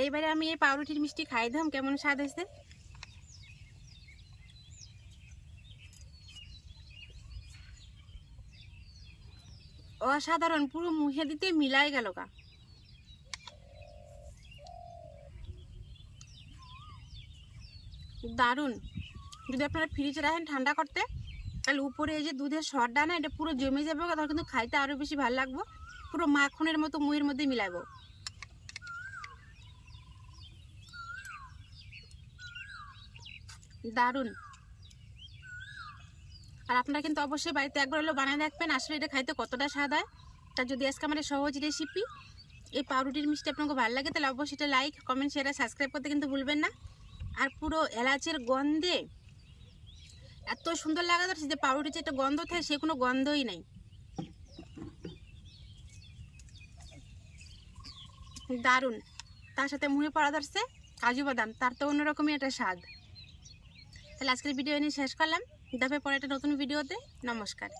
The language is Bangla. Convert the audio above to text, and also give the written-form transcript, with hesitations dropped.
এইবারে আমি এই পাউরুটির মিষ্টি খাই দাম কেমন স্বাদ হয়েছে। অসাধারণ, পুরো মুখে দিতে মিলাই গেল গা। দারুণ। যদি আপনারা ফ্রিজে রাখেন ঠান্ডা করতে, তাহলে উপরে এই যে দুধের সরটা না, এটা পুরো জমে যাবে, তখন কিন্তু খাইতে আরো বেশি ভালো লাগবে। পুরো মাখনের মতো মুখের মধ্যে মিলাবো। দারুণ। আর আপনারা কিন্তু অবশ্যই বাড়িতে একবার হলেও বানিয়ে দেখবেন আসলে এটা খাইতে কতটা স্বাদ হয়। তা যদি আজকে আমার সহজ রেসিপি এই পাউরুটির মিষ্টি আপনাকে ভালো লাগে, তাহলে অবশ্যই এটা লাইক, কমেন্ট, শেয়ার আর সাবস্ক্রাইব করতে কিন্তু ভুলবেন না। আর পুরো এলাচের গন্ধে এত সুন্দর লাগা যাচ্ছে যে পাউরুটির যে একটা গন্ধ থাকে সে কোনো গন্ধই নাই। দারুণ। তার সাথে মুখে পড়া ধরছে কাজু বাদাম, তার তো অন্যরকমই একটা স্বাদ। তাহলে আজকের ভিডিও এনে শেষ করলাম। দেখা পরে একটা নতুন ভিডিওতে। নমস্কার।